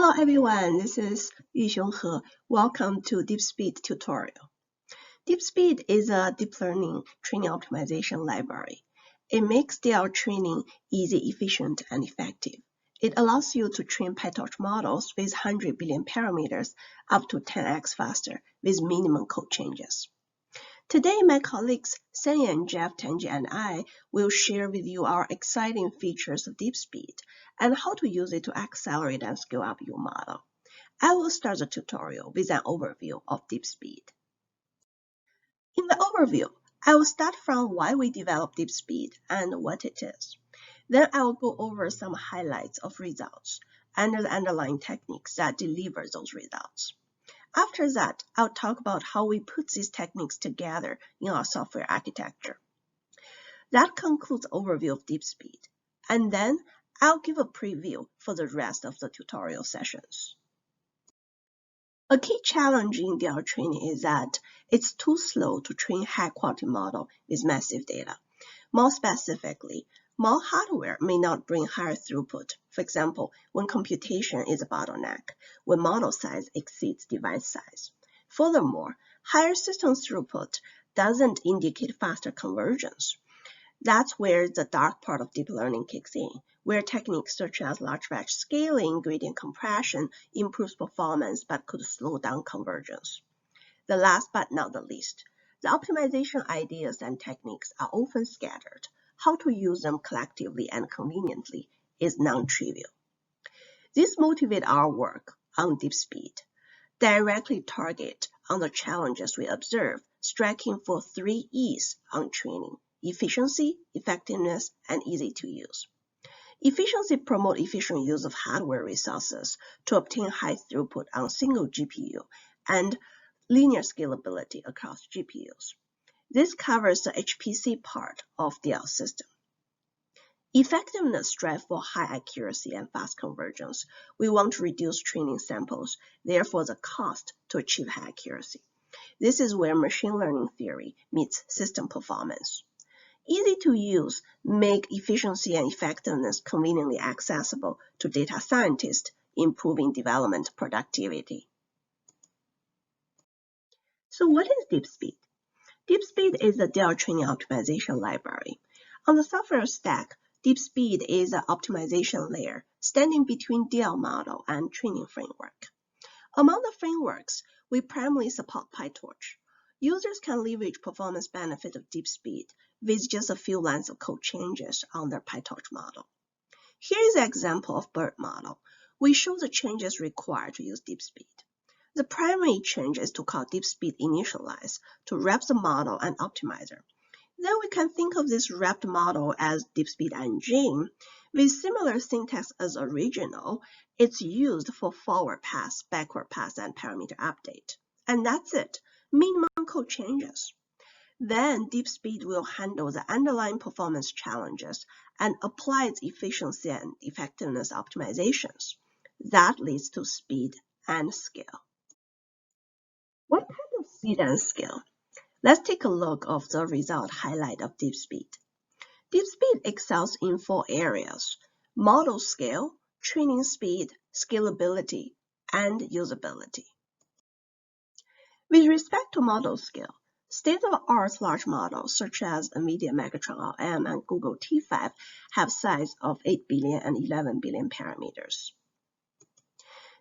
Hello everyone, this is Yuxiong. Welcome to DeepSpeed tutorial. DeepSpeed is a deep learning training optimization library. It makes DL training easy, efficient, and effective. It allows you to train PyTorch models with 100 billion parameters up to 10x faster with minimum code changes. Today, my colleagues Samyam, Jeff, Tanji, and I will share with you our exciting features of DeepSpeed and how to use it to accelerate and scale up your model. I will start the tutorial with an overview of DeepSpeed. In the overview, I will start from why we developed DeepSpeed and what it is. Then I will go over some highlights of results and the underlying techniques that deliver those results. After that, I'll talk about how we put these techniques together in our software architecture. That concludes the overview of DeepSpeed, and then I'll give a preview for the rest of the tutorial sessions. A key challenge in DL training is that it's too slow to train high-quality model with massive data. More specifically, more hardware may not bring higher throughput, for example, when computation is a bottleneck, when model size exceeds device size. Furthermore, higher system throughput doesn't indicate faster convergence. That's where the dark part of deep learning kicks in, where techniques such as large batch scaling, gradient compression improves performance but could slow down convergence. The last but not the least, the optimization ideas and techniques are often scattered. How to use them collectively and conveniently is non-trivial. This motivates our work on DeepSpeed, directly target on the challenges we observe, striking for 3 E's on training: efficiency, effectiveness, and easy to use. Efficiency promotes efficient use of hardware resources to obtain high throughput on single GPU and linear scalability across GPUs. This covers the HPC part of DL system. Effectiveness strives for high accuracy and fast convergence. We want to reduce training samples, therefore the cost to achieve high accuracy. This is where machine learning theory meets system performance. Easy to use make efficiency and effectiveness conveniently accessible to data scientists, improving development productivity. So what is DeepSpeed? DeepSpeed is a DL training optimization library. On the software stack, DeepSpeed is an optimization layer standing between DL model and training framework. Among the frameworks, we primarily support PyTorch. Users can leverage performance benefit of DeepSpeed with just a few lines of code changes on their PyTorch model. Here is an example of BERT model. We show the changes required to use DeepSpeed. The primary change is to call DeepSpeed initialize to wrap the model and optimizer. Then we can think of this wrapped model as DeepSpeed and Jing. With similar syntax as original, it's used for forward pass, backward pass, and parameter update. And that's it, minimum code changes. Then DeepSpeed will handle the underlying performance challenges and apply its efficiency and effectiveness optimizations. That leads to speed and scale. What kind of speed and scale? Let's take a look of the result highlight of DeepSpeed. DeepSpeed excels in 4 areas: model scale, training speed, scalability, and usability. With respect to model scale, state-of-the-art large models such as NVIDIA Megatron-LM and Google T5 have size of 8 billion and 11 billion parameters.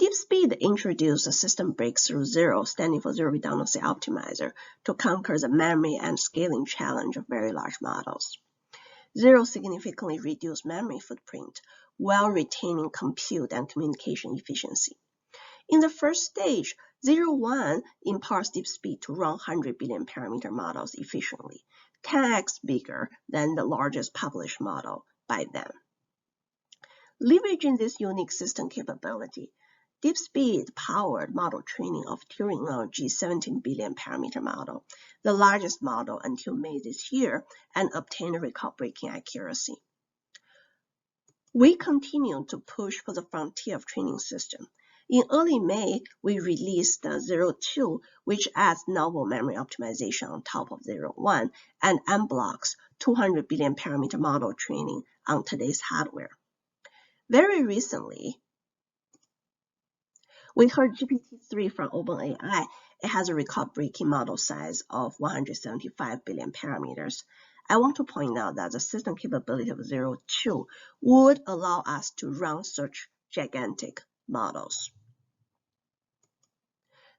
DeepSpeed introduced a system breakthrough 0, standing for Zero Redundancy Optimizer, to conquer the memory and scaling challenge of very large models. 0 significantly reduced memory footprint while retaining compute and communication efficiency. In the first stage, 0.1 imparts DeepSpeed to run 100 billion parameter models efficiently, 10x bigger than the largest published model by them. Leveraging this unique system capability, DeepSpeed powered model training of Turing-LG 17 billion parameter model, the largest model until May this year, and obtained record-breaking accuracy. We continue to push for the frontier of training system. In early May, we released the 0.2, which adds novel memory optimization on top of 0.1 and unblocks 200 billion parameter model training on today's hardware. Very recently, We heard GPT-3 from OpenAI. It has a record-breaking model size of 175 billion parameters. I want to point out that the system capability of 0.2 would allow us to run such gigantic models.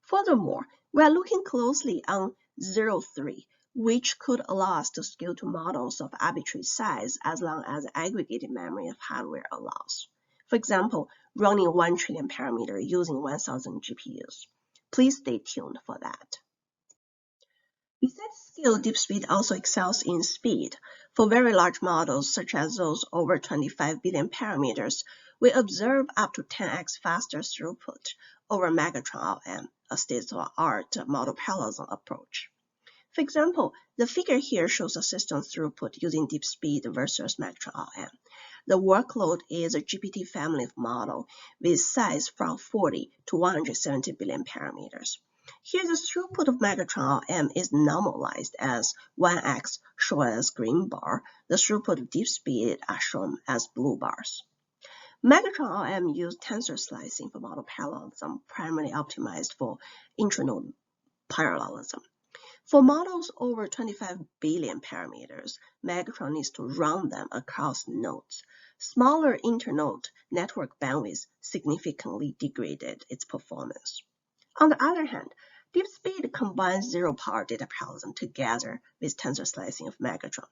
Furthermore, we are looking closely on 0.3, which could allow us to scale to models of arbitrary size as long as aggregated memory of hardware allows. For example, running 1 trillion parameter using 1,000 GPUs. Please stay tuned for that. Besides scale, DeepSpeed also excels in speed. For very large models, such as those over 25 billion parameters, we observe up to 10x faster throughput over Megatron-LM, a state-of-the-art model parallelism approach. For example, the figure here shows a system throughput using DeepSpeed versus Megatron-LM. The workload is a GPT family of model with size from 40 to 170 billion parameters. Here, the throughput of Megatron-LM is normalized as 1x shown as green bar. The throughput of DeepSpeed are shown as blue bars. Megatron-LM used tensor slicing for model parallelism, primarily optimized for intranode parallelism. For models over 25 billion parameters, Megatron needs to run them across nodes. Smaller internode network bandwidth significantly degraded its performance. On the other hand, DeepSpeed combines zero-power data parallelism together with tensor slicing of Megatron.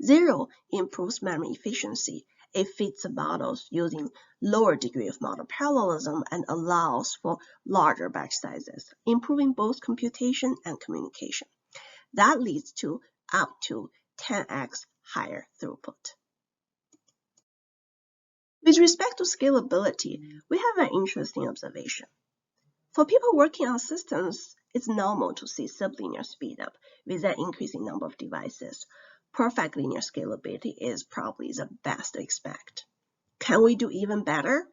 Zero improves memory efficiency. It fits the models using lower degree of model parallelism and allows for larger batch sizes, improving both computation and communication. That leads to up to 10x higher throughput. With respect to scalability, we have an interesting observation. For people working on systems, it's normal to see sublinear speedup with an increasing number of devices. Perfect linear scalability is probably the best to expect. Can we do even better?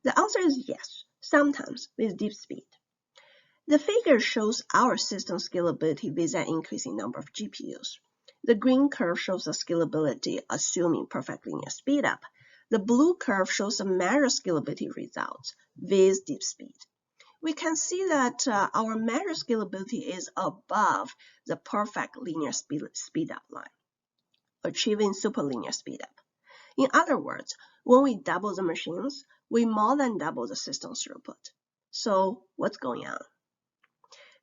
The answer is yes, sometimes with DeepSpeed. The figure shows our system scalability with an increasing number of GPUs. The green curve shows the scalability assuming perfect linear speedup. The blue curve shows the measured scalability results with DeepSpeed. We can see that our measured scalability is above the perfect linear speedup line, achieving superlinear speedup. In other words, when we double the machines, we more than double the system throughput. So what's going on?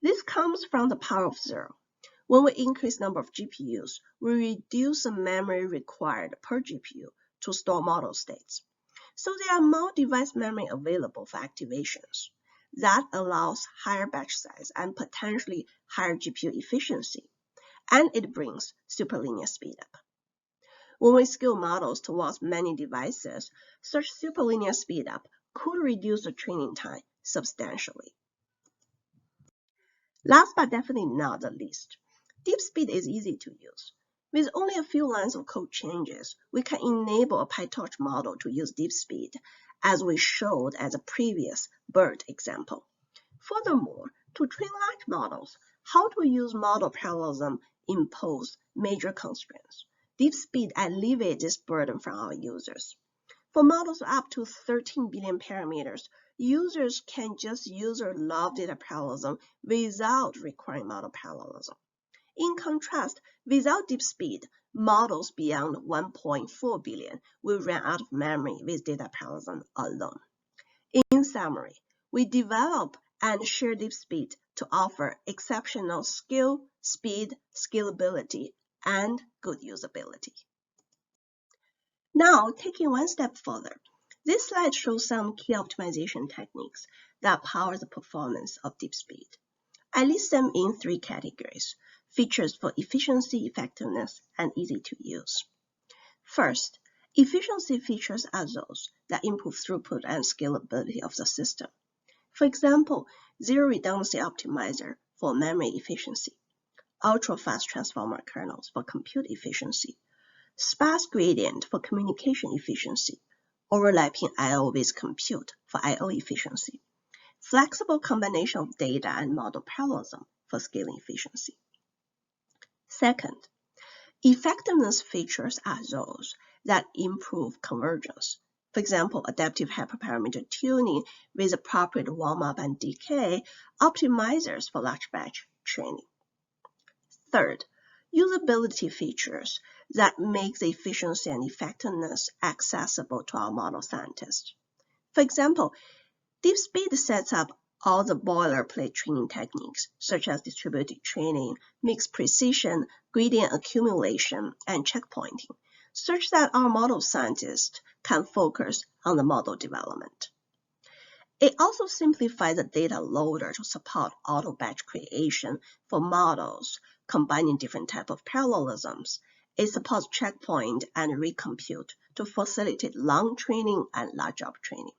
This comes from the power of zero. When we increase number of GPUs, we reduce the memory required per GPU to store model states. So there are more device memory available for activations. That allows higher batch size and potentially higher GPU efficiency, and it brings superlinear speedup. When we scale models towards many devices, such superlinear speedup could reduce the training time substantially. Last but definitely not the least, DeepSpeed is easy to use. With only a few lines of code changes, we can enable a PyTorch model to use DeepSpeed, as we showed as a previous BERT example. Furthermore, to train large models, how to use model parallelism impose major constraints. DeepSpeed alleviates this burden from our users. For models up to 13 billion parameters, users can just use or love data parallelism without requiring model parallelism. In contrast, without DeepSpeed, models beyond 1.4 billion will run out of memory with data parallelism alone. In summary, we develop and share DeepSpeed to offer exceptional scale, speed, scalability, and good usability. Now, taking one step further, this slide shows some key optimization techniques that power the performance of DeepSpeed. I list them in three categories: features for efficiency, effectiveness, and easy to use. First, efficiency features are those that improve throughput and scalability of the system. For example, zero redundancy optimizer for memory efficiency, ultra-fast transformer kernels for compute efficiency, sparse gradient for communication efficiency, overlapping I/O with compute for I/O efficiency, flexible combination of data and model parallelism for scaling efficiency. Second, effectiveness features are those that improve convergence, For example, adaptive hyperparameter tuning with appropriate warm-up and decay optimizers for large batch training. Third, usability features that make the efficiency and effectiveness accessible to our model scientists. For example, DeepSpeed sets up all the boilerplate training techniques, such as distributed training, mixed precision, gradient accumulation, and checkpointing, such that our model scientists can focus on the model development. It also simplifies the data loader to support auto batch creation for models combining different types of parallelisms. It supports checkpoint and recompute to facilitate long training and large job training.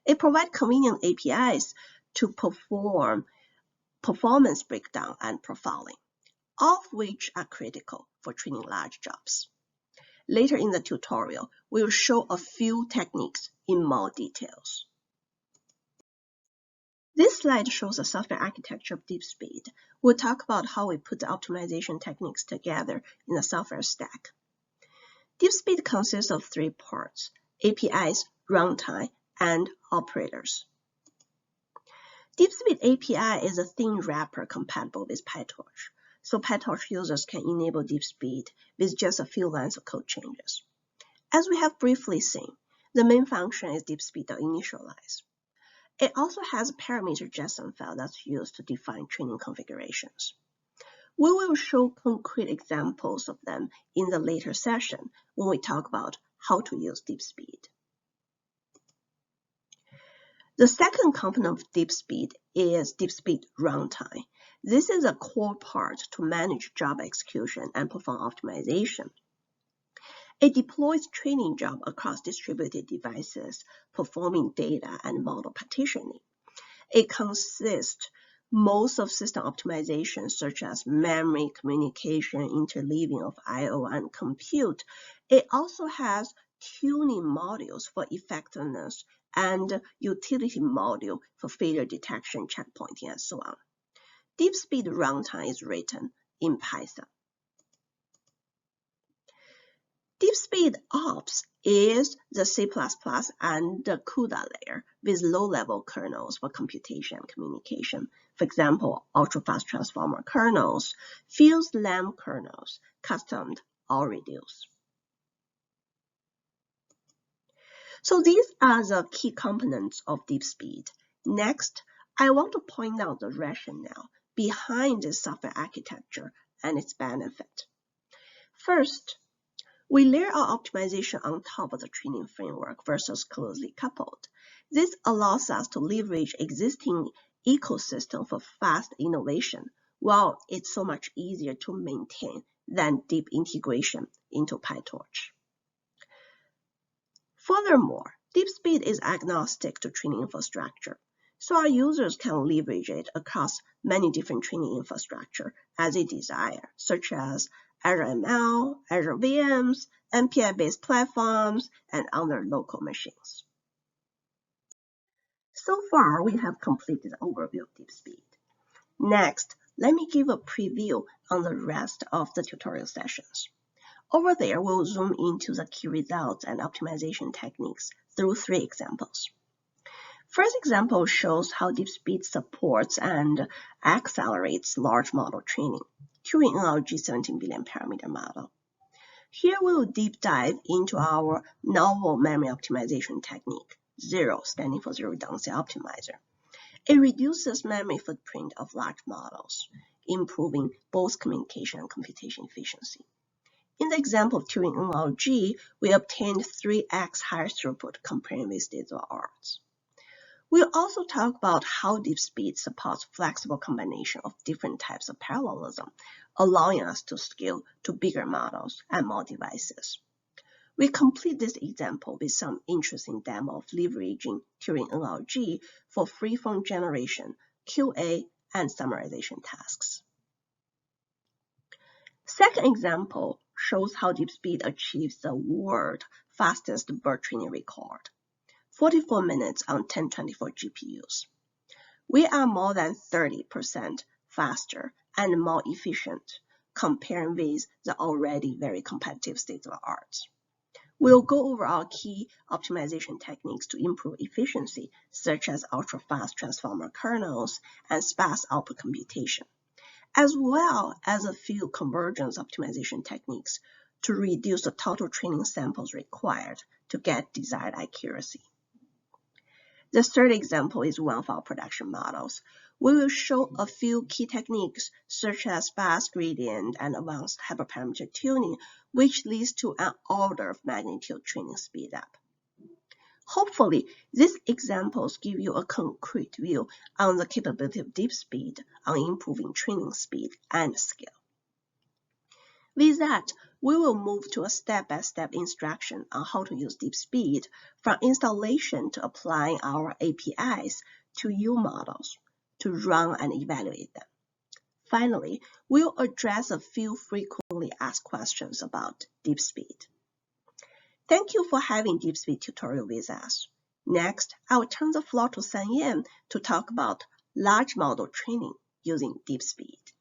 It provides convenient APIs to perform performance breakdown and profiling, all of which are critical for training large jobs. Later in the tutorial, we will show a few techniques in more details. This slide shows the software architecture of DeepSpeed. We'll talk about how we put the optimization techniques together in the software stack. DeepSpeed consists of three parts: APIs, runtime, and operators. DeepSpeed API is a thin wrapper compatible with PyTorch, so PyTorch users can enable DeepSpeed with just a few lines of code changes. As we have briefly seen, the main function is DeepSpeed.initialize. It also has a parameter JSON file that's used to define training configurations. We will show concrete examples of them in the later session when we talk about how to use DeepSpeed. The second component of DeepSpeed is DeepSpeed Runtime. This is a core part to manage job execution and perform optimization. It deploys training jobs across distributed devices, performing data and model partitioning. It consists most of system optimization, such as memory, communication, interleaving of I/O, and compute. It also has tuning modules for effectiveness and utility module for failure detection, checkpointing, and so on. DeepSpeed Runtime is written in Python. DeepSpeed Ops is the C++ and the CUDA layer with low-level kernels for computation and communication. For example, ultra-fast transformer kernels, fused LAM kernels, customed or reduced. So these are the key components of DeepSpeed. Next, I want to point out the rationale behind this software architecture and its benefit. First, we layer our optimization on top of the training framework versus closely coupled. This allows us to leverage existing ecosystem for fast innovation, while it's so much easier to maintain than deep integration into PyTorch. Furthermore, DeepSpeed is agnostic to training infrastructure, so our users can leverage it across many different training infrastructure as they desire, such as Azure ML, Azure VMs, MPI-based platforms, and other local machines. So far, we have completed the overview of DeepSpeed. Next, let me give a preview on the rest of the tutorial sessions. Over there, we'll zoom into the key results and optimization techniques through 3 examples. First example shows how DeepSpeed supports and accelerates large model training, Turing-NLG 17 billion parameter model. Here we will deep dive into our novel memory optimization technique, ZERO, standing for Zero Redundancy Optimizer. It reduces memory footprint of large models, improving both communication and computation efficiency. In the example of Turing-NLG, we obtained 3x higher throughput compared with state-of-the-art. We'll also talk about how DeepSpeed supports flexible combination of different types of parallelism, allowing us to scale to bigger models and more devices. We complete this example with some interesting demo of leveraging Turing-NLG for freeform generation, QA, and summarization tasks. Second example shows how DeepSpeed achieves the world's fastest BERT training record, 44 minutes on 1024 GPUs. We are more than 30% faster and more efficient compared with the already very competitive state-of-the-art. We'll go over our key optimization techniques to improve efficiency, such as ultra-fast transformer kernels and sparse output computation, as well as a few convergence optimization techniques to reduce the total training samples required to get desired accuracy. The third example is one of our production models. We will show a few key techniques such as sparse gradient and advanced hyperparameter tuning, which leads to an order of magnitude training speed up. Hopefully, these examples give you a concrete view on the capability of DeepSpeed on improving training speed and scale. With that, we will move to a step-by-step instruction on how to use DeepSpeed from installation to applying our APIs to U models to run and evaluate them. Finally, we'll address a few frequently asked questions about DeepSpeed. Thank you for having DeepSpeed tutorial with us. Next, I will turn the floor to Samyam to talk about large model training using DeepSpeed.